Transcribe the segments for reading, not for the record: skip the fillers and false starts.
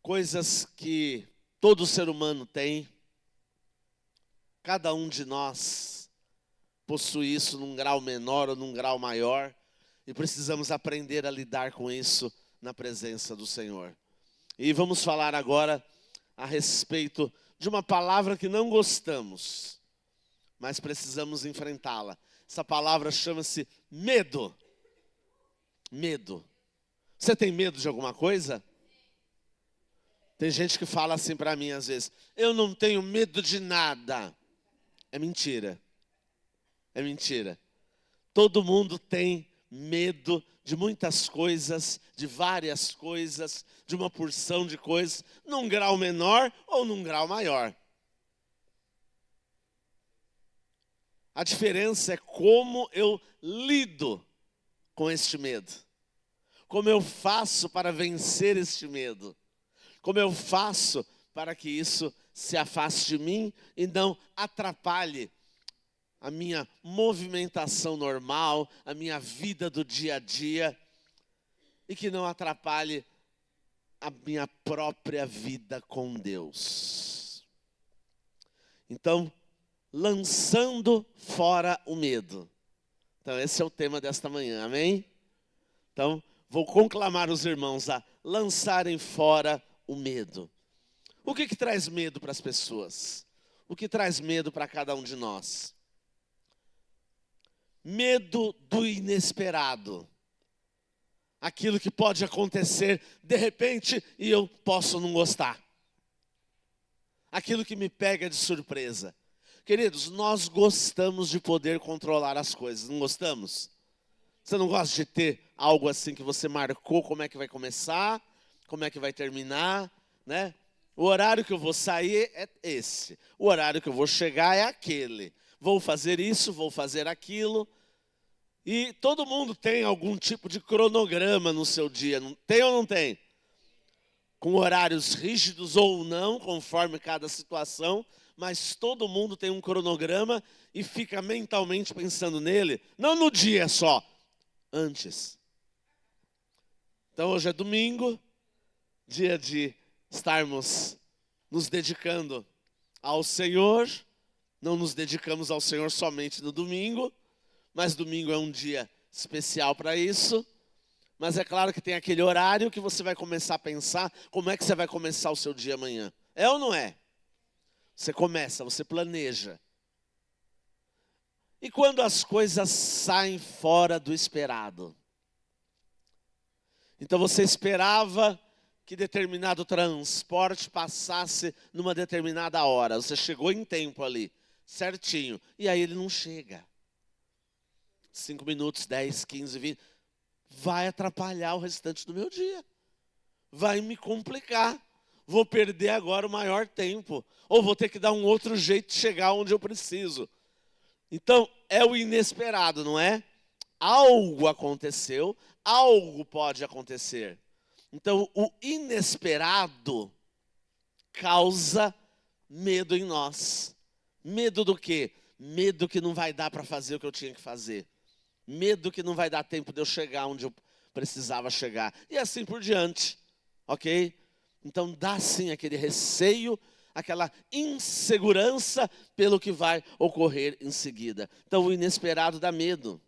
coisas que todo ser humano tem. Cada um de nós possui isso num grau menor ou num grau maior. E precisamos aprender a lidar com isso na presença do Senhor. E vamos falar agora a respeito de uma palavra que não gostamos, mas precisamos enfrentá-la. Essa palavra chama-se medo. Medo. Você tem medo de alguma coisa? Tem gente que fala assim para mim às vezes: eu não tenho medo de nada. É mentira. É mentira. Todo mundo tem medo de muitas coisas, de várias coisas, de uma porção de coisas, num grau menor ou num grau maior. A diferença é como eu lido com este medo. Como eu faço para vencer este medo. Como eu faço para que isso se afaste de mim e não atrapalhe a minha movimentação normal, a minha vida do dia a dia, e que não atrapalhe a minha própria vida com Deus. Então, lançando fora o medo. Então, esse é o tema desta manhã, amém? Então, vou conclamar os irmãos a lançarem fora o medo. O que traz medo para as pessoas? O que traz medo para cada um de nós? Medo do inesperado. Aquilo que pode acontecer de repente e eu posso não gostar. Aquilo que me pega de surpresa. Queridos, nós gostamos de poder controlar as coisas, não gostamos? Você não gosta de ter algo assim que você marcou, como é que vai começar, como é que vai terminar, né? O horário que eu vou sair é esse. O horário que eu vou chegar é aquele. Vou fazer isso, vou fazer aquilo. E todo mundo tem algum tipo de cronograma no seu dia. Não tem ou não tem? Com horários rígidos ou não, conforme cada situação. Mas todo mundo tem um cronograma e fica mentalmente pensando nele. Não no dia só, antes. Então hoje é domingo, dia de estarmos nos dedicando ao Senhor. Não nos dedicamos ao Senhor somente no domingo, mas domingo é um dia especial para isso. Mas é claro que tem aquele horário que você vai começar a pensar como é que você vai começar o seu dia amanhã. É ou não é? Você começa, você planeja. E quando as coisas saem fora do esperado? Então você esperava que determinado transporte passasse numa determinada hora. Você chegou em tempo ali, certinho. E aí ele não chega. 5 minutos, 10, 15, 20. Vai atrapalhar o restante do meu dia. Vai me complicar. Vou perder agora o maior tempo. Ou vou ter que dar um outro jeito de chegar onde eu preciso. Então, é o inesperado, não é? Algo aconteceu, algo pode acontecer. Então, o inesperado causa medo em nós. Medo do quê? Medo que não vai dar para fazer o que eu tinha que fazer. Medo que não vai dar tempo de eu chegar onde eu precisava chegar. E assim por diante, ok? Então dá sim aquele receio, aquela insegurança pelo que vai ocorrer em seguida. Então o inesperado dá medo.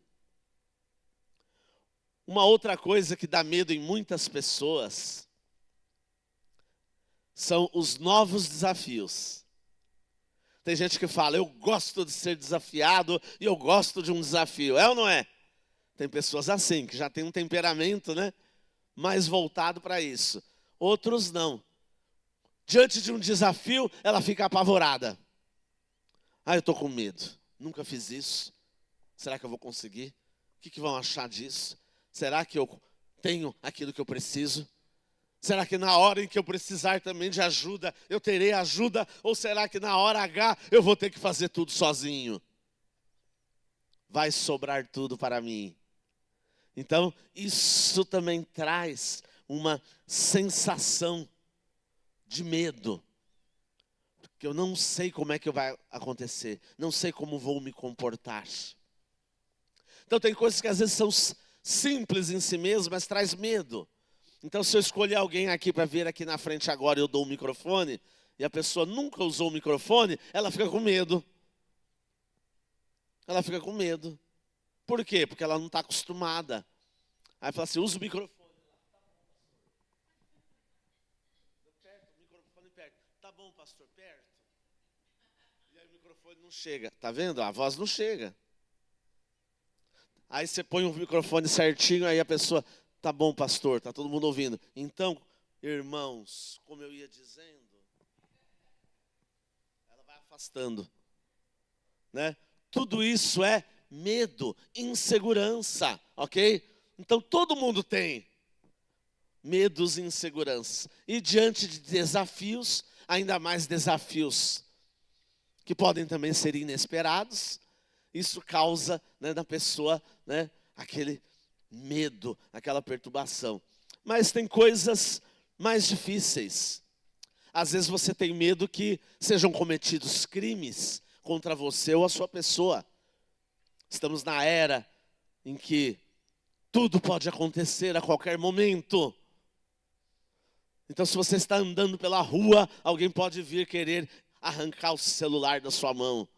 Uma outra coisa que dá medo em muitas pessoas são os novos desafios. Tem gente que fala, eu gosto de ser desafiado e eu gosto de um desafio. É ou não é? Tem pessoas assim, que já tem um temperamento, né, mais voltado para isso. Outros não. Diante de um desafio, ela fica apavorada. Eu estou com medo. Nunca fiz isso. Será que eu vou conseguir? O que vão achar disso? Será que eu tenho aquilo que eu preciso? Será que na hora em que eu precisar também de ajuda, eu terei ajuda? Ou será que na hora H eu vou ter que fazer tudo sozinho? Vai sobrar tudo para mim. Então, isso também traz uma sensação de medo. Porque eu não sei como é que vai acontecer. Não sei como vou me comportar. Então, tem coisas que às vezes são simples em si mesmas, mas traz medo. Então, se eu escolher alguém aqui para vir aqui na frente agora, eu dou o microfone, e a pessoa nunca usou o microfone, ela fica com medo. Ela fica com medo. Por quê? Porque ela não está acostumada. Aí fala assim, usa o microfone. Perto, o microfone perto. Tá bom, pastor, perto. E aí o microfone não chega. Tá vendo? A voz não chega. Aí você põe o microfone certinho, aí a pessoa, tá bom, pastor, tá todo mundo ouvindo. Então, irmãos, como eu ia dizendo, ela vai afastando, né? Tudo isso é medo, insegurança, ok? Então, todo mundo tem medos e inseguranças. E diante de desafios, ainda mais desafios que podem também ser inesperados, isso causa, né, na pessoa, né, aquele medo, aquela perturbação. Mas tem coisas mais difíceis. Às vezes você tem medo que sejam cometidos crimes contra você ou a sua pessoa. Estamos na era em que tudo pode acontecer a qualquer momento. Então, se você está andando pela rua, alguém pode vir querer arrancar o celular da sua mão.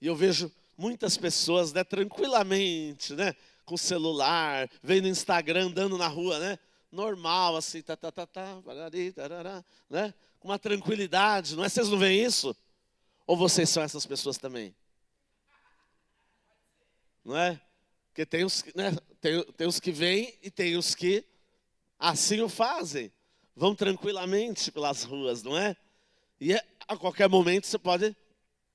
E eu vejo muitas pessoas, né, tranquilamente, né, com o celular, vendo Instagram, andando na rua, né, normal, assim, né, com uma tranquilidade, não é? Vocês não veem isso? Ou vocês são essas pessoas também? Não é? Porque tem os, né, tem os que vêm e tem os que assim o fazem. Vão tranquilamente pelas ruas, não é? E a qualquer momento você pode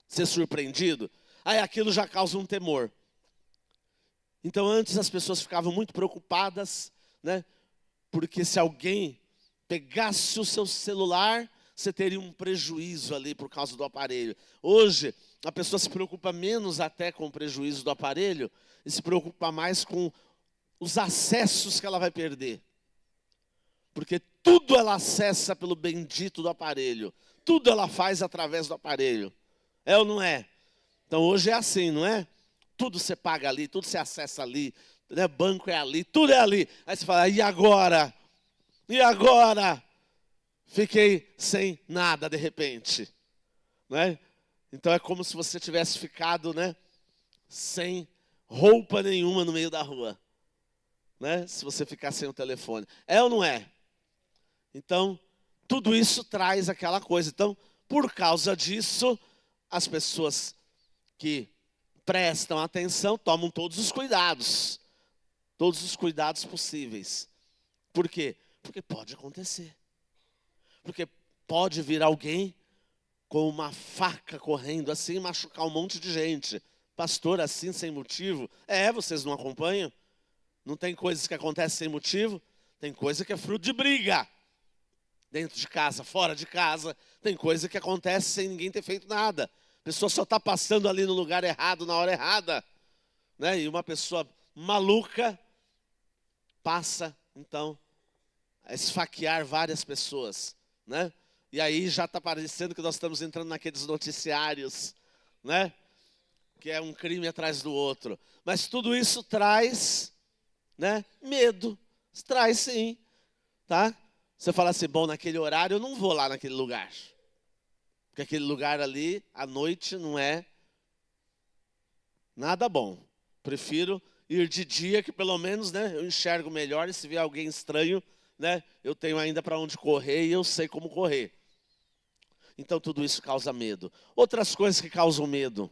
ser surpreendido. Aí aquilo já causa um temor. Então antes as pessoas ficavam muito preocupadas, né? Porque se alguém pegasse o seu celular, você teria um prejuízo ali por causa do aparelho. Hoje, a pessoa se preocupa menos até com o prejuízo do aparelho e se preocupa mais com os acessos que ela vai perder. Porque tudo ela acessa pelo bendito do aparelho. Tudo ela faz através do aparelho. É ou não é? Então hoje é assim, não é? Tudo você paga ali, tudo você acessa ali, né? Banco é ali, tudo é ali. Aí você fala, e agora? E agora? Fiquei sem nada de repente, né? Então é como se você tivesse ficado, né, sem roupa nenhuma no meio da rua, né? Se você ficar sem o telefone. É ou não é? Então, tudo isso traz aquela coisa. Então, por causa disso, as pessoas que prestam atenção tomam todos os cuidados possíveis. Por quê? Porque pode acontecer. Porque pode vir alguém com uma faca correndo assim e machucar um monte de gente. Pastor, assim, sem motivo? Vocês não acompanham? Não tem coisas que acontecem sem motivo? Tem coisa que é fruto de briga. Dentro de casa, fora de casa. Tem coisa que acontece sem ninguém ter feito nada. A pessoa só está passando ali no lugar errado, na hora errada, né? E uma pessoa maluca passa, então, a esfaquear várias pessoas, né? E aí já está parecendo que nós estamos entrando naqueles noticiários, né? Que é um crime atrás do outro. Mas tudo isso traz, né, medo. Traz sim, tá? Você fala assim, bom, naquele horário eu não vou lá naquele lugar. Porque aquele lugar ali, à noite, não é nada bom. Prefiro ir de dia, que pelo menos, né, eu enxergo melhor. E se vier alguém estranho, né, eu tenho ainda para onde correr e eu sei como correr. Então tudo isso causa medo. Outras coisas que causam medo.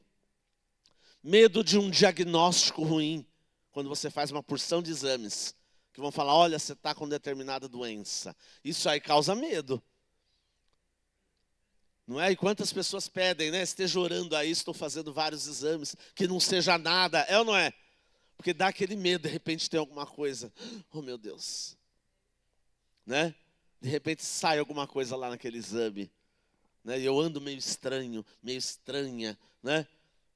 Medo de um diagnóstico ruim. Quando você faz uma porção de exames, que vão falar, olha, você está com determinada doença. Isso aí causa medo. Não é? E quantas pessoas pedem, né? Esteja orando aí, estou fazendo vários exames, que não seja nada. É ou não é? Porque dá aquele medo, de repente tem alguma coisa. Oh, meu Deus. Né? De repente sai alguma coisa lá naquele exame. Né? E eu ando meio estranho, meio estranha. Né?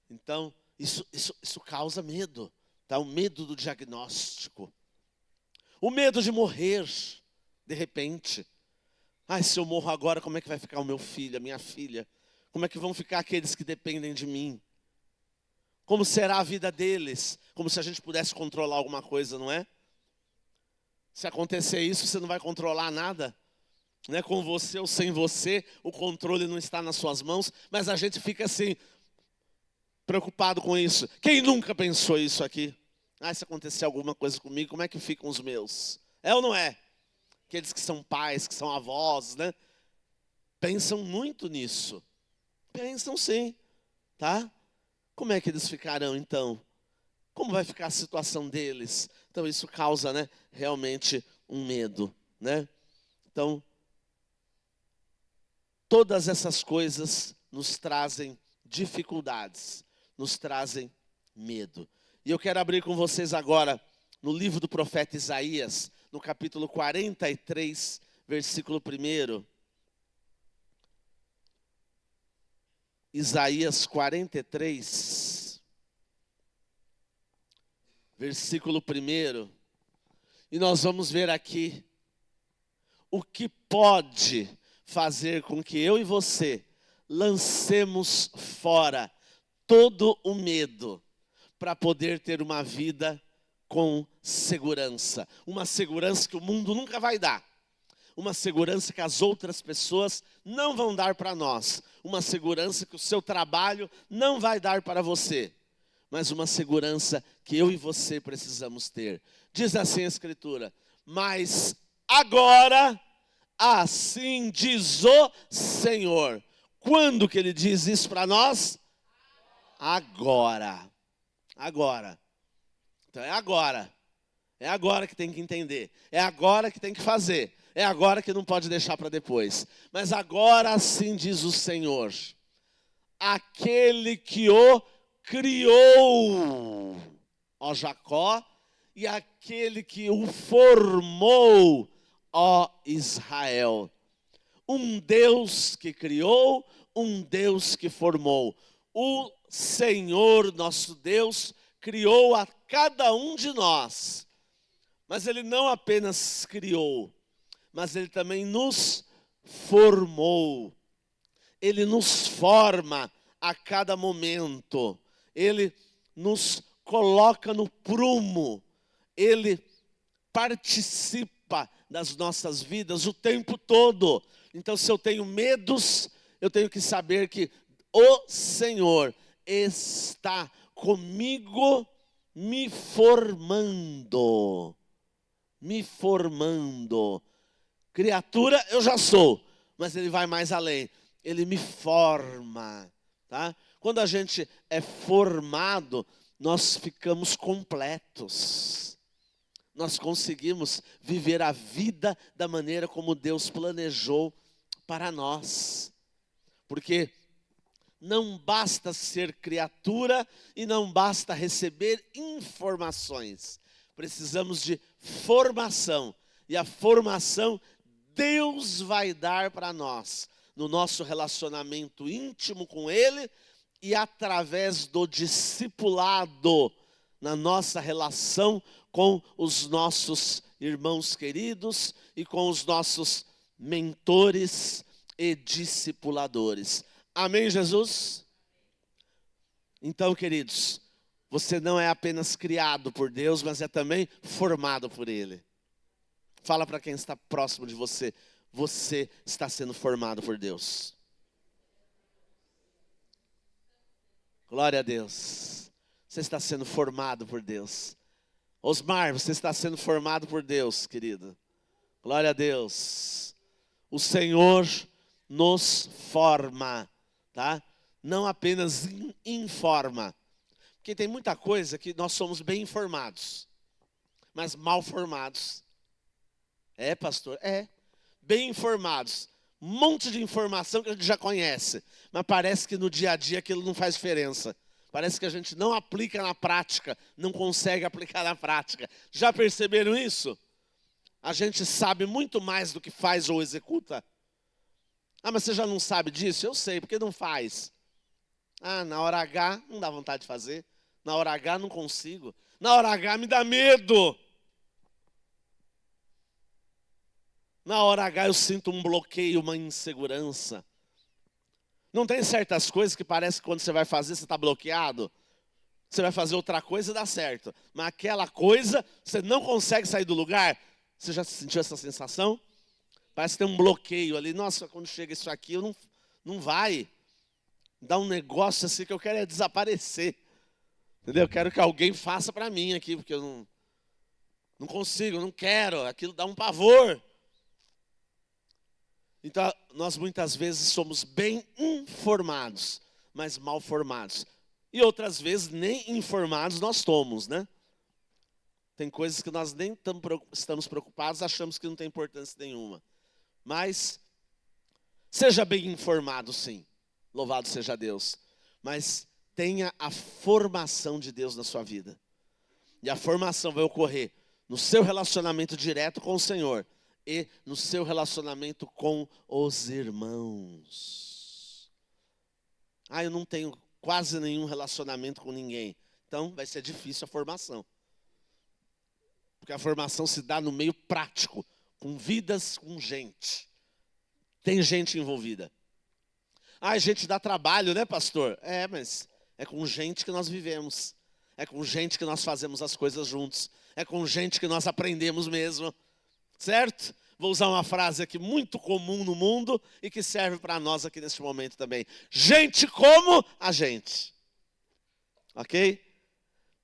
Então, isso causa medo. Tá? O medo do diagnóstico. O medo de morrer, de repente. Se eu morro agora, como é que vai ficar o meu filho, a minha filha? Como é que vão ficar aqueles que dependem de mim? Como será a vida deles? Como se a gente pudesse controlar alguma coisa, não é? Se acontecer isso, você não vai controlar nada. Né? Com você ou sem você, o controle não está nas suas mãos, mas a gente fica assim, preocupado com isso. Quem nunca pensou isso aqui? Se acontecer alguma coisa comigo, como é que ficam os meus? É ou não é? Aqueles que são pais, que são avós, né? Pensam muito nisso. Pensam sim, tá? Como é que eles ficarão então? Como vai ficar a situação deles? Então isso causa, né, realmente um medo, né? Então, todas essas coisas nos trazem dificuldades, nos trazem medo. E eu quero abrir com vocês agora no livro do profeta Isaías, no capítulo 43, versículo 1. Isaías 43, versículo 1. E nós vamos ver aqui o que pode fazer com que eu e você lancemos fora todo o medo para poder ter uma vida com segurança. Uma segurança que o mundo nunca vai dar. Uma segurança que as outras pessoas não vão dar para nós. Uma segurança que o seu trabalho não vai dar para você. Mas uma segurança que eu e você precisamos ter. Diz assim a Escritura: mas agora, assim diz o Senhor. Quando que Ele diz isso para nós? Agora. Agora. Então é agora. É agora que tem que entender. É agora que tem que fazer. É agora que não pode deixar para depois. Mas agora assim diz o Senhor. Aquele que o criou, ó Jacó, e aquele que o formou, ó Israel. Um Deus que criou, um Deus que formou. O Senhor, nosso Deus, criou a cada um de nós. Mas Ele não apenas criou, mas Ele também nos formou. Ele nos forma a cada momento. Ele nos coloca no prumo. Ele participa das nossas vidas o tempo todo. Então, se eu tenho medos, eu tenho que saber que o Senhor está comigo, me formando. Me formando. Criatura eu já sou, mas Ele vai mais além. Ele me forma, tá? Quando a gente é formado, nós ficamos completos. Nós conseguimos viver a vida da maneira como Deus planejou para nós. Porque não basta ser criatura e não basta receber informações. Precisamos de formação. E a formação Deus vai dar para nós, no nosso relacionamento íntimo com Ele e através do discipulado, na nossa relação com os nossos irmãos queridos e com os nossos mentores e discipuladores. Amém, Jesus? Então, queridos, você não é apenas criado por Deus, mas é também formado por Ele. Fala para quem está próximo de você. Você está sendo formado por Deus. Glória a Deus. Você está sendo formado por Deus. Osmar, você está sendo formado por Deus, querido. Glória a Deus. O Senhor nos forma, tá? Não apenas informa. Porque tem muita coisa que nós somos bem informados, mas mal formados. É, pastor? É. Bem informados. Um monte de informação que a gente já conhece. Mas parece que no dia a dia aquilo não faz diferença. Parece que a gente não aplica na prática. Não consegue aplicar na prática. Já perceberam isso? A gente sabe muito mais do que faz ou executa. Mas você já não sabe disso? Eu sei, porque não faz. Na hora H não dá vontade de fazer. Na hora H não consigo. Na hora H me dá medo. Na hora H eu sinto um bloqueio, uma insegurança. Não tem certas coisas que parece que quando você vai fazer, você está bloqueado? Você vai fazer outra coisa e dá certo. Mas aquela coisa, você não consegue sair do lugar. Você já sentiu essa sensação? Parece que tem um bloqueio ali. Nossa, quando chega isso aqui, não vai. Dá um negócio assim que eu quero desaparecer. Entendeu? Eu quero que alguém faça para mim aqui, porque eu não consigo, não quero. Aquilo dá um pavor. Então, nós muitas vezes somos bem informados, mas mal formados. E outras vezes, nem informados nós somos, né? Tem coisas que nós nem estamos preocupados, achamos que não tem importância nenhuma. Mas, seja bem informado, sim. Louvado seja Deus. Mas tenha a formação de Deus na sua vida. E a formação vai ocorrer no seu relacionamento direto com o Senhor e no seu relacionamento com os irmãos. Eu não tenho quase nenhum relacionamento com ninguém. Então, vai ser difícil a formação. Porque a formação se dá no meio prático, com vidas, com gente. Tem gente envolvida. Gente dá trabalho, né, pastor? Mas é com gente que nós vivemos. É com gente que nós fazemos as coisas juntos. É com gente que nós aprendemos mesmo. Certo? Vou usar uma frase aqui muito comum no mundo e que serve para nós aqui neste momento também. Gente como a gente. Ok?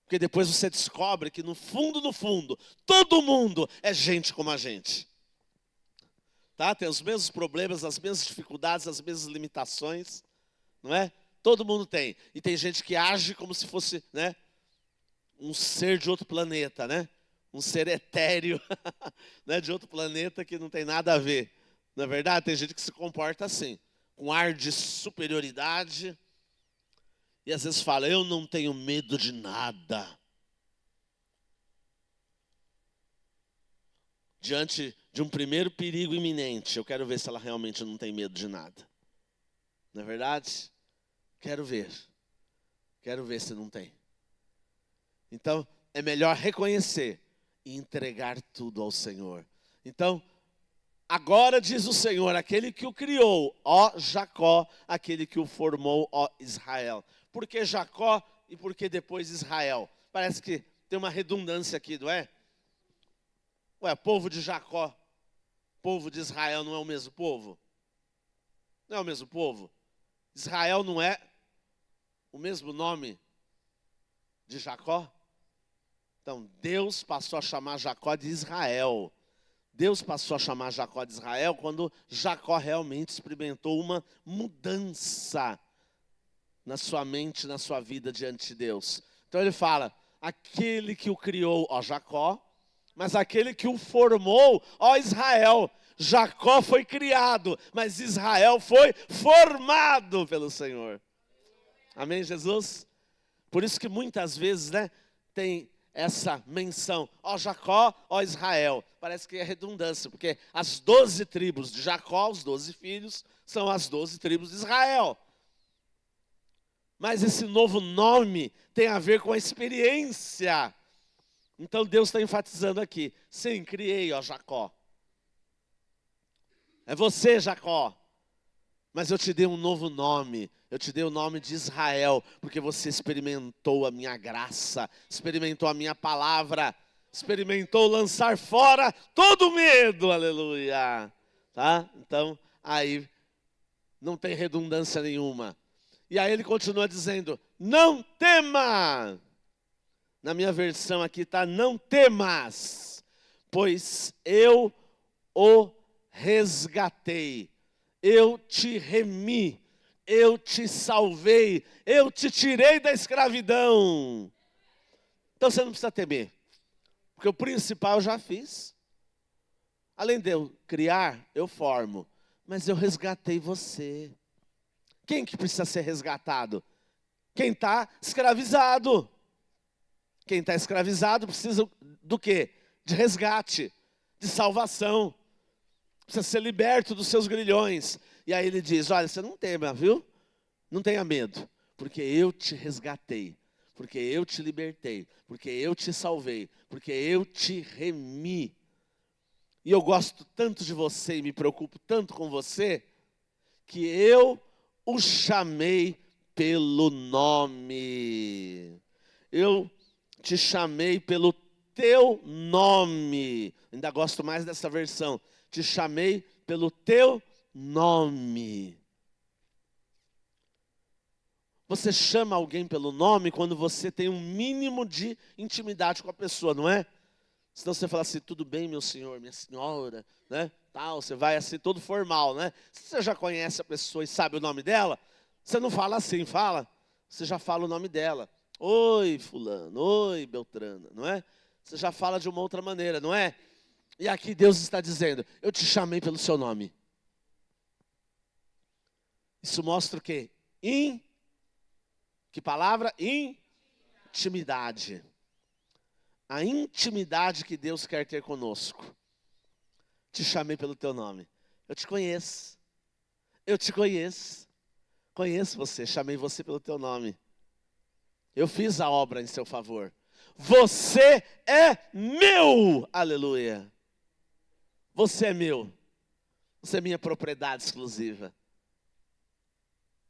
Porque depois você descobre que no fundo, todo mundo é gente como a gente. Tá? Tem os mesmos problemas, as mesmas dificuldades, as mesmas limitações. Não é? Todo mundo tem. E tem gente que age como se fosse, né, um ser de outro planeta, né? Um ser etéreo, né, de outro planeta que não tem nada a ver. Na é verdade, tem gente que se comporta assim, com ar de superioridade. E às vezes fala, eu não tenho medo de nada. Diante de um primeiro perigo iminente, eu quero ver se ela realmente não tem medo de nada. Não é verdade? Quero ver. Quero ver se não tem. Então, é melhor reconhecer e entregar tudo ao Senhor. Então, agora diz o Senhor, aquele que o criou, ó Jacó, aquele que o formou, ó Israel. Por que Jacó e por que depois Israel? Parece que tem uma redundância aqui, não é? Povo de Jacó, povo de Israel não é o mesmo povo? Não é o mesmo povo? Israel não é o mesmo nome de Jacó? Então, Deus passou a chamar Jacó de Israel. Deus passou a chamar Jacó de Israel quando Jacó realmente experimentou uma mudança na sua mente, na sua vida diante de Deus. Então ele fala, aquele que o criou, ó Jacó, mas aquele que o formou, ó Israel. Jacó foi criado, mas Israel foi formado pelo Senhor. Amém, Jesus? Por isso que muitas vezes, né, tem essa menção, ó Jacó, ó Israel. Parece que é redundância, porque as 12 tribos de Jacó, os 12 filhos, são as 12 tribos de Israel. Mas esse novo nome tem a ver com a experiência. Então Deus está enfatizando aqui, sim, criei, ó Jacó. É você, Jacó. Mas eu te dei um novo nome. Eu te dei o nome de Israel, porque você experimentou a minha graça, experimentou a minha palavra, experimentou lançar fora todo medo, aleluia. Tá? Então, aí não tem redundância nenhuma. E aí ele continua dizendo, não tema. Na minha versão aqui está, não temas, pois eu o resgatei. Eu te remi, eu te salvei, eu te tirei da escravidão. Então você não precisa temer, porque o principal eu já fiz. Além de eu criar, eu formo, mas eu resgatei você. Quem que precisa ser resgatado? Quem está escravizado. Quem está escravizado precisa do quê? De resgate, de salvação. Precisa ser liberto dos seus grilhões. E aí ele diz, olha, você não tema, viu? Não tenha medo, porque eu te resgatei, porque eu te libertei, porque eu te salvei, porque eu te remi. E eu gosto tanto de você e me preocupo tanto com você, que eu o chamei pelo nome. Eu te chamei pelo teu nome. Ainda gosto mais dessa versão. Te chamei pelo teu nome. Você chama alguém pelo nome quando você tem um mínimo de intimidade com a pessoa, não é? Senão você fala assim, tudo bem, meu senhor, minha senhora, né? Tal, você vai assim todo formal, né? Se você já conhece a pessoa e sabe o nome dela, você não fala assim, fala. Você já fala o nome dela. Oi, fulano, oi, Beltrana, não é? Você já fala de uma outra maneira, não é? E aqui Deus está dizendo, eu te chamei pelo seu nome. Isso mostra o quê? Que palavra? Intimidade. A intimidade que Deus quer ter conosco. Te chamei pelo teu nome. Eu te conheço. Eu te conheço. Conheço você, chamei você pelo teu nome. Eu fiz a obra em seu favor. Você é meu. Aleluia. Você é meu. Você é minha propriedade exclusiva.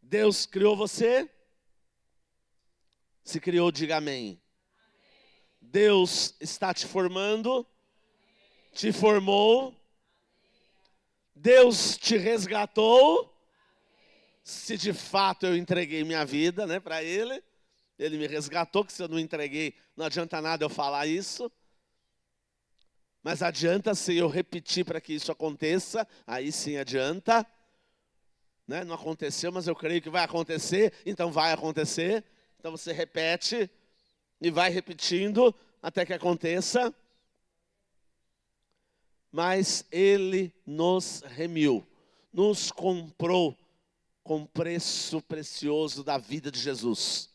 Deus criou você? Se criou, diga amém. Deus está te formando, te formou. Deus te resgatou. Se de fato eu entreguei minha vida, né, para Ele, Ele me resgatou, que se eu não entreguei, não adianta nada eu falar isso. Mas adianta se eu repetir para que isso aconteça, aí sim adianta. Né? Não aconteceu, mas eu creio que vai acontecer, então vai acontecer. Então você repete e vai repetindo até que aconteça. Mas Ele nos remiu, nos comprou com preço precioso da vida de Jesus.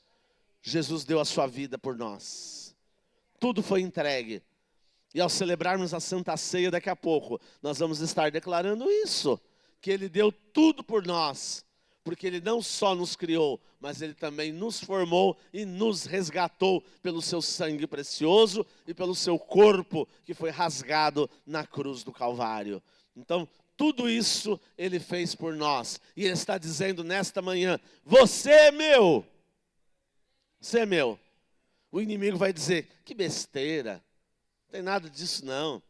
Jesus deu a sua vida por nós. Tudo foi entregue. E ao celebrarmos a Santa Ceia daqui a pouco, nós vamos estar declarando isso. Que Ele deu tudo por nós. Porque Ele não só nos criou, mas Ele também nos formou e nos resgatou pelo seu sangue precioso e pelo seu corpo que foi rasgado na cruz do Calvário. Então, tudo isso Ele fez por nós. E Ele está dizendo nesta manhã, você é meu. Você é meu. O inimigo vai dizer, que besteira. Não tem nada disso não.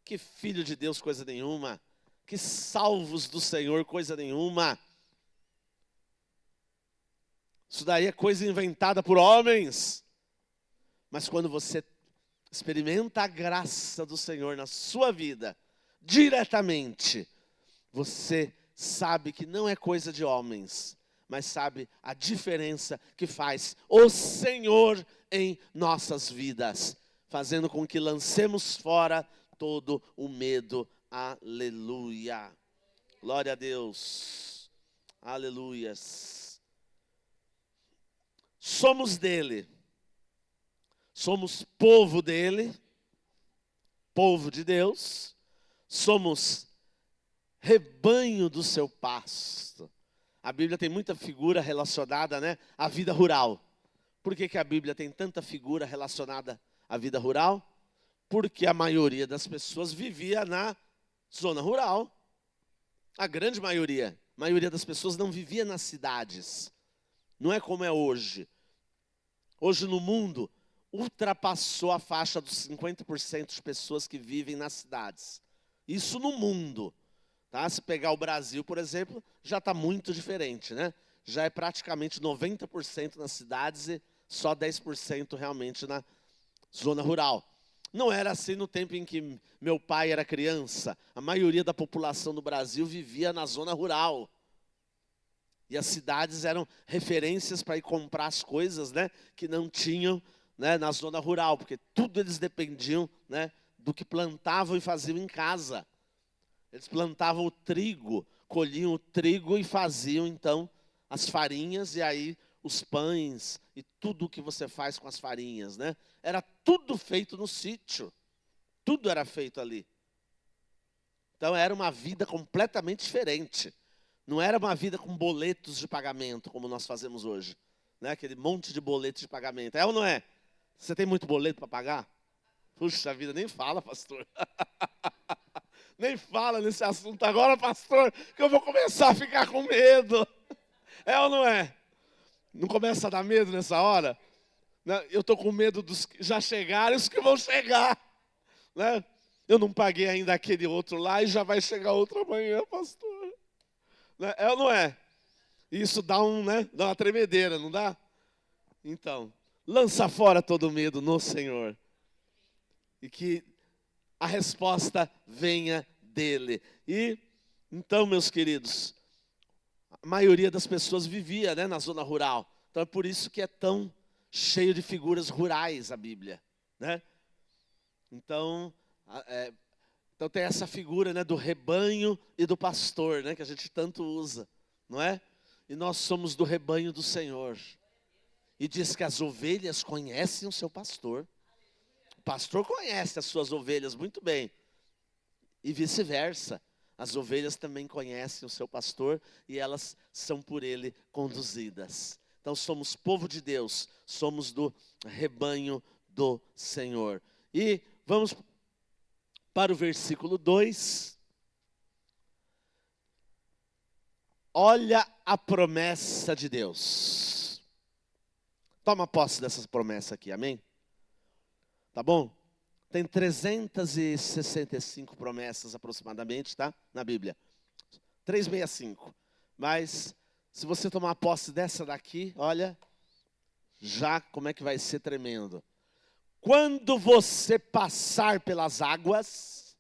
Que filho de Deus, coisa nenhuma. Que salvos do Senhor, coisa nenhuma. Isso daí é coisa inventada por homens. Mas quando você experimenta a graça do Senhor na sua vida, diretamente, você sabe que não é coisa de homens, mas sabe a diferença que faz o Senhor em nossas vidas, fazendo com que lancemos fora todo o medo. Aleluia. Glória a Deus. Aleluias. Somos dele. Somos povo dele. Povo de Deus. Somos rebanho do seu pasto. A Bíblia tem muita figura relacionada, né, à vida rural. Por que a Bíblia tem tanta figura relacionada à vida rural? Porque a maioria das pessoas vivia na zona rural. A grande maioria das pessoas não vivia nas cidades. Não é como é hoje. Hoje no mundo, ultrapassou a faixa dos 50% de pessoas que vivem nas cidades. Isso no mundo. Tá? Se pegar o Brasil, por exemplo, já está muito diferente, né? Já é praticamente 90% nas cidades e só 10% realmente na zona rural. Não era assim no tempo em que meu pai era criança. A maioria da população do Brasil vivia na zona rural. E as cidades eram referências para ir comprar as coisas, né, que não tinham, né, na zona rural, porque tudo eles dependiam, né, do que plantavam e faziam em casa. Eles plantavam o trigo, colhiam o trigo e faziam então as farinhas e aí os pães e tudo o que você faz com as farinhas, né? Era tudo feito no sítio. Tudo era feito ali. Então era uma vida completamente diferente. Não era uma vida com boletos de pagamento, como nós fazemos hoje. Né? Aquele monte de boletos de pagamento. É ou não é? Você tem muito boleto para pagar? Puxa vida, nem fala, pastor. Nem fala nesse assunto agora, pastor, que eu vou começar a ficar com medo. É ou não é? Não começa a dar medo nessa hora? Né? Eu estou com medo dos que já chegaram e os que vão chegar. Né? Eu não paguei ainda aquele outro lá e já vai chegar outro amanhã, pastor. Né? É ou não é? Isso dá dá uma tremedeira, não dá? Então, lança fora todo medo no Senhor. E que a resposta venha dele. E, então, meus queridos, a maioria das pessoas vivia, né, na zona rural. Então é por isso que é tão cheio de figuras rurais a Bíblia. Né? Então, então tem essa figura, né, do rebanho e do pastor, né, que a gente tanto usa. Não é? E nós somos do rebanho do Senhor. E diz que as ovelhas conhecem o seu pastor. O pastor conhece as suas ovelhas muito bem. E vice-versa. As ovelhas também conhecem o seu pastor e elas são por ele conduzidas. Então somos povo de Deus, somos do rebanho do Senhor. E vamos para o versículo 2. Olha a promessa de Deus. Toma posse dessa promessa aqui, amém? Tá bom? Tem 365 promessas aproximadamente, tá? Na Bíblia. 365. Mas, se você tomar posse dessa daqui, olha, já como é que vai ser tremendo. Quando você passar pelas águas,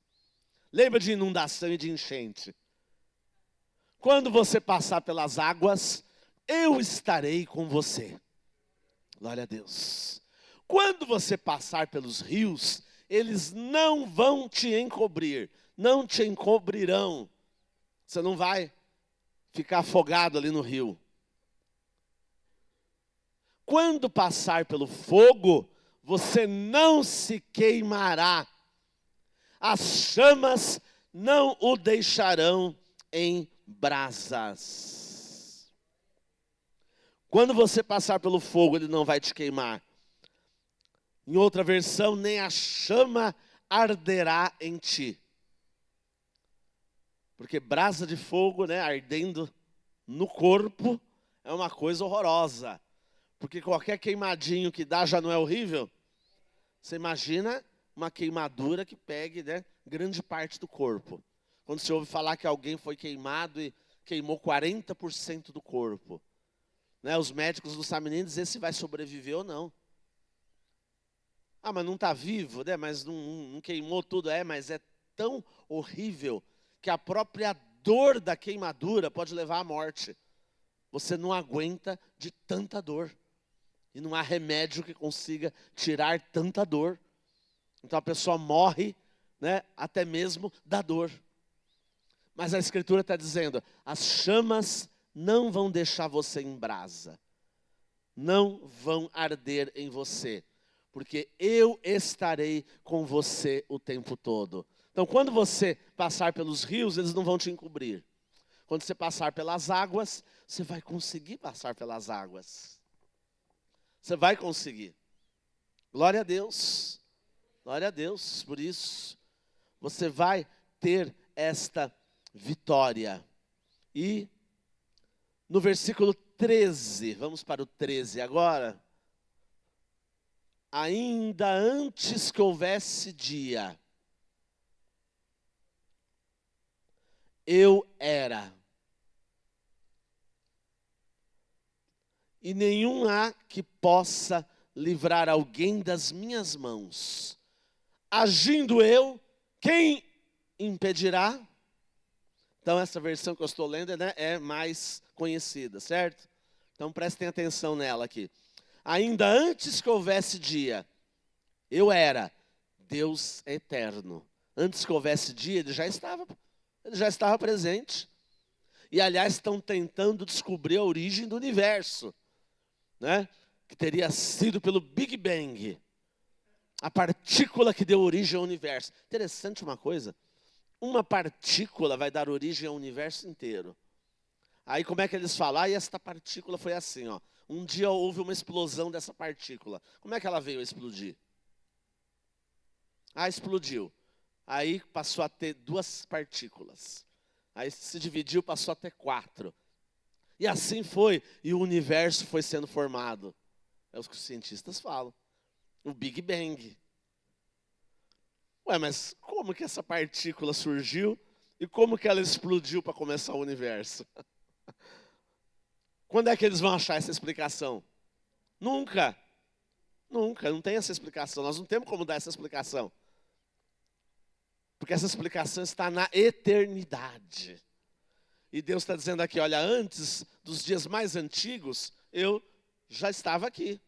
lembra de inundação e de enchente. Quando você passar pelas águas, eu estarei com você. Glória a Deus. Quando você passar pelos rios, eles não vão te encobrir, não te encobrirão. Você não vai ficar afogado ali no rio. Quando passar pelo fogo, você não se queimará. As chamas não o deixarão em brasas. Quando você passar pelo fogo, ele não vai te queimar. Em outra versão, nem a chama arderá em ti. Porque brasa de fogo, né, ardendo no corpo, é uma coisa horrorosa. Porque qualquer queimadinho que dá já não é horrível? Você imagina uma queimadura que pegue, né, grande parte do corpo. Quando você ouve falar que alguém foi queimado e queimou 40% do corpo. Né, os médicos não sabem nem dizer se vai sobreviver ou não. Ah, mas não está vivo, né? Mas não queimou tudo. Mas é tão horrível que a própria dor da queimadura pode levar à morte. Você não aguenta de tanta dor. E não há remédio que consiga tirar tanta dor. Então a pessoa morre, né, até mesmo da dor. Mas a Escritura está dizendo, as chamas não vão deixar você em brasa. Não vão arder em você. Porque eu estarei com você o tempo todo. Então, quando você passar pelos rios, eles não vão te encobrir. Quando você passar pelas águas, você vai conseguir passar pelas águas. Você vai conseguir. Glória a Deus. Glória a Deus. Por isso, você vai ter esta vitória. E no versículo 13, vamos para o 13 agora. Ainda antes que houvesse dia, eu era. E nenhum há que possa livrar alguém das minhas mãos. Agindo eu, quem impedirá? Então essa versão que eu estou lendo, né, é mais conhecida, certo? Então prestem atenção nela aqui. Ainda antes que houvesse dia, eu era Deus eterno. Antes que houvesse dia, ele já estava presente. E aliás, estão tentando descobrir a origem do universo, né? Que teria sido pelo Big Bang. A partícula que deu origem ao universo. Interessante uma coisa. Uma partícula vai dar origem ao universo inteiro. Aí como é que eles falam? E esta partícula foi assim, ó. Um dia houve uma explosão dessa partícula. Como é que ela veio a explodir? Explodiu. Aí passou a ter 2 partículas. Aí se dividiu, passou a ter 4. E assim foi. E o universo foi sendo formado. É o que os cientistas falam. O Big Bang. Ué, mas como que essa partícula surgiu e como que ela explodiu para começar o universo? Quando é que eles vão achar essa explicação? Nunca. Nunca, não tem essa explicação. Nós não temos como dar essa explicação. Porque essa explicação está na eternidade. E Deus está dizendo aqui, olha, antes dos dias mais antigos, eu já estava aqui.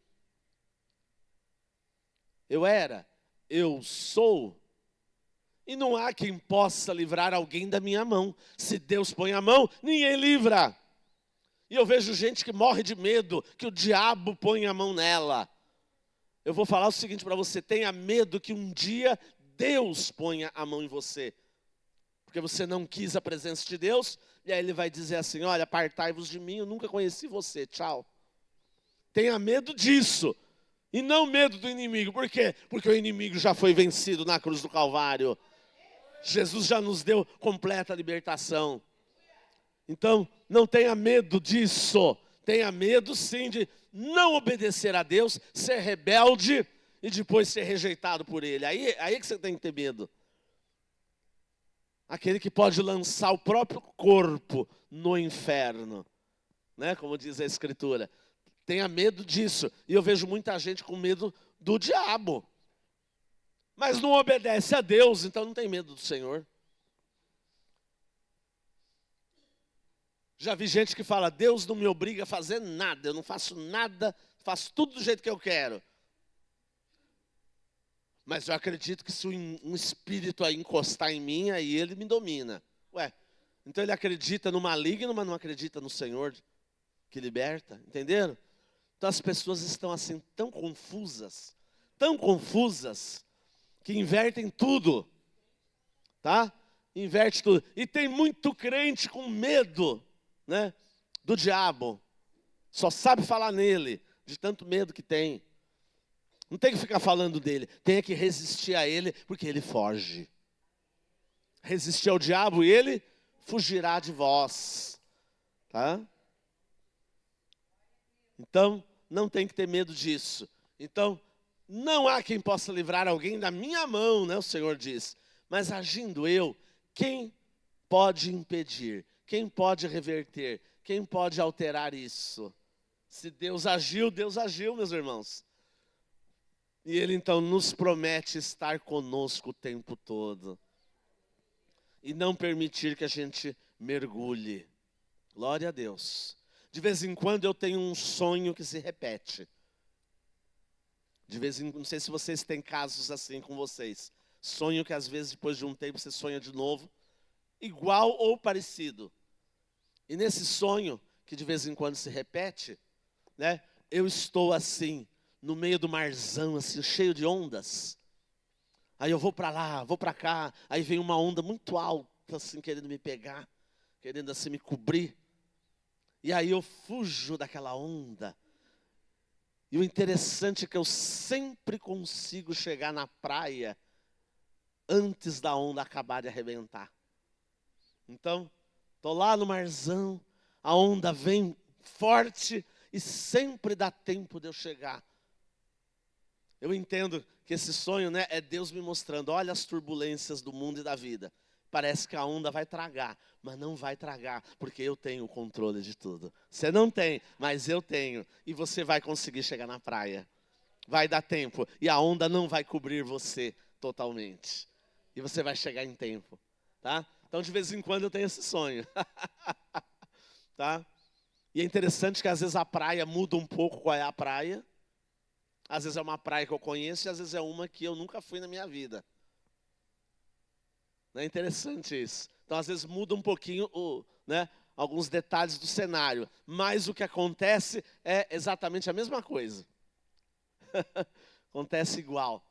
Eu era, eu sou. E não há quem possa livrar alguém da minha mão. Se Deus põe a mão, ninguém livra. E eu vejo gente que morre de medo que o diabo põe a mão nela. Eu vou falar o seguinte para você, tenha medo que um dia Deus ponha a mão em você. Porque você não quis a presença de Deus, e aí ele vai dizer assim, olha, apartai-vos de mim, eu nunca conheci você, tchau. Tenha medo disso, e não medo do inimigo. Por quê? Porque o inimigo já foi vencido na cruz do Calvário. Jesus já nos deu completa libertação. Então, não tenha medo disso. Tenha medo, sim, de não obedecer a Deus, ser rebelde e depois ser rejeitado por Ele. Aí que você tem que ter medo. Aquele que pode lançar o próprio corpo no inferno. Né? Como diz a Escritura. Tenha medo disso. E eu vejo muita gente com medo do diabo. Mas não obedece a Deus, então não tem medo do Senhor. Já vi gente que fala, Deus não me obriga a fazer nada, eu não faço nada, faço tudo do jeito que eu quero. Mas eu acredito que se um espírito aí encostar em mim, aí ele me domina. Ué, então ele acredita no maligno, mas não acredita no Senhor que liberta, entenderam? Então as pessoas estão assim tão confusas, que invertem tudo, tá? Inverte tudo. E tem muito crente com medo, né, do diabo. Só sabe falar nele, de tanto medo que tem. Não tem que ficar falando dele, tem que resistir a ele, porque ele foge. Resistir ao diabo e ele fugirá de vós, tá? Então, não tem que ter medo disso. Então, não há quem possa livrar alguém da minha mão, né, o Senhor diz. Mas agindo eu, quem pode impedir? Quem pode reverter? Quem pode alterar isso? Se Deus agiu, meus irmãos. E Ele então nos promete estar conosco o tempo todo. E não permitir que a gente mergulhe. Glória a Deus. De vez em quando eu tenho um sonho que se repete. De vez em quando, não sei se vocês têm casos assim com vocês. Sonho que às vezes depois de um tempo você sonha de novo. Igual ou parecido. E nesse sonho, que de vez em quando se repete, né, eu estou assim, no meio do marzão, assim, cheio de ondas. Aí eu vou para lá, vou para cá, aí vem uma onda muito alta, assim, querendo me pegar, querendo assim me cobrir. E aí eu fujo daquela onda. E o interessante é que eu sempre consigo chegar na praia antes da onda acabar de arrebentar. Então, estou lá no marzão, a onda vem forte e sempre dá tempo de eu chegar. Eu entendo que esse sonho, né, é Deus me mostrando, olha as turbulências do mundo e da vida. Parece que a onda vai tragar, mas não vai tragar, porque eu tenho o controle de tudo. Você não tem, mas eu tenho. E você vai conseguir chegar na praia. Vai dar tempo. E a onda não vai cobrir você totalmente. E você vai chegar em tempo. Tá? Então, de vez em quando, eu tenho esse sonho. Tá? E é interessante que, às vezes, a praia muda um pouco qual é a praia. Às vezes é uma praia que eu conheço e, às vezes, é uma que eu nunca fui na minha vida. É interessante isso. Então, às vezes, muda um pouquinho né, alguns detalhes do cenário. Mas o que acontece é exatamente a mesma coisa. Acontece igual.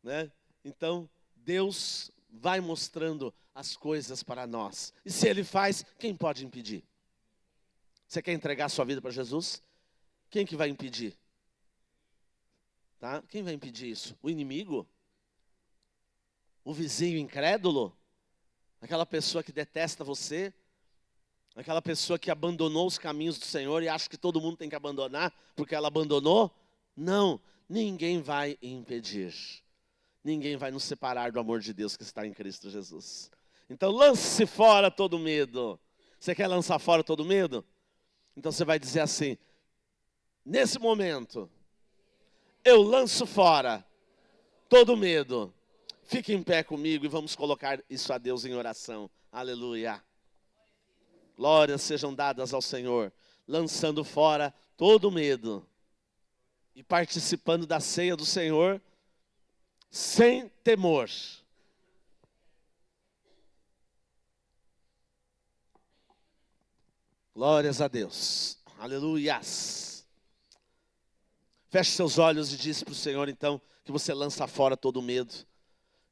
Né? Então, Deus vai mostrando as coisas para nós. E se Ele faz, quem pode impedir? Você quer entregar a sua vida para Jesus? Quem que vai impedir? Tá? Quem vai impedir isso? O inimigo? O vizinho incrédulo? Aquela pessoa que detesta você? Aquela pessoa que abandonou os caminhos do Senhor e acha que todo mundo tem que abandonar porque ela abandonou? Não, ninguém vai impedir. Ninguém vai nos separar do amor de Deus que está em Cristo Jesus. Então lance fora todo medo. Você quer lançar fora todo medo? Então você vai dizer assim: nesse momento, eu lanço fora todo medo. Fique em pé comigo e vamos colocar isso a Deus em oração. Aleluia. Glórias sejam dadas ao Senhor. Lançando fora todo medo. E participando da ceia do Senhor sem temor. Glórias a Deus. Aleluias. Feche seus olhos e diz para o Senhor, então, que você lança fora todo medo.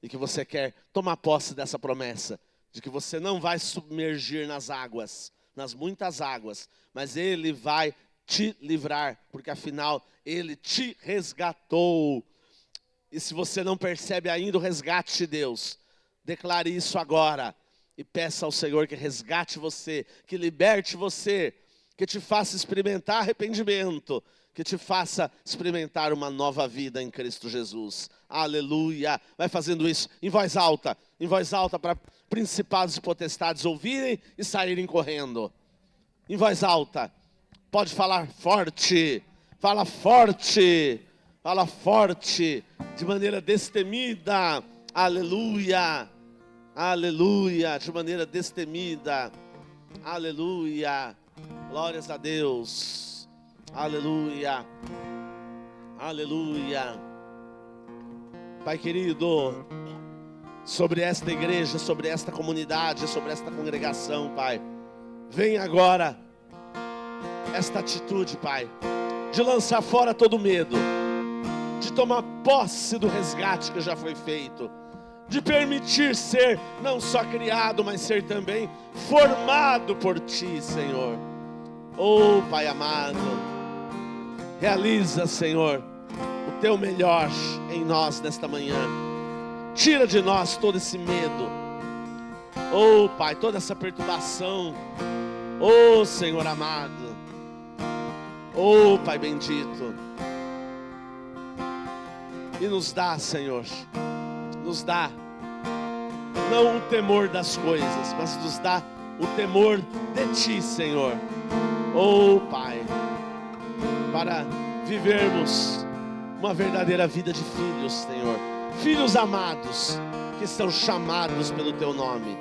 E que você quer tomar posse dessa promessa. De que você não vai submergir nas águas, nas muitas águas. Mas Ele vai te livrar. Porque afinal, Ele te resgatou. E se você não percebe ainda o resgate de Deus, declare isso agora. E peça ao Senhor que resgate você, que liberte você, que te faça experimentar arrependimento, que te faça experimentar uma nova vida em Cristo Jesus. Aleluia. Vai fazendo isso em voz alta para principados e potestades ouvirem e saírem correndo. Em voz alta. Pode falar forte. Fala forte. Fala forte. De maneira destemida. Aleluia. Aleluia. De maneira destemida. Aleluia. Glórias a Deus. Aleluia. Aleluia. Pai querido, sobre esta igreja, sobre esta comunidade, sobre esta congregação, Pai, vem agora esta atitude, Pai, de lançar fora todo medo, de tomar posse do resgate que já foi feito, de permitir ser não só criado, mas ser também formado por Ti, Senhor. Oh, Pai amado, realiza, Senhor, o Teu melhor em nós nesta manhã. Tira de nós todo esse medo. Oh, Pai, toda essa perturbação. Oh, Senhor amado. Oh, Pai bendito. E nos dá, Senhor, nos dá não o temor das coisas, mas nos dá o temor de Ti, Senhor. Oh, Pai, para vivermos uma verdadeira vida de filhos, Senhor. Filhos amados, que são chamados pelo Teu nome.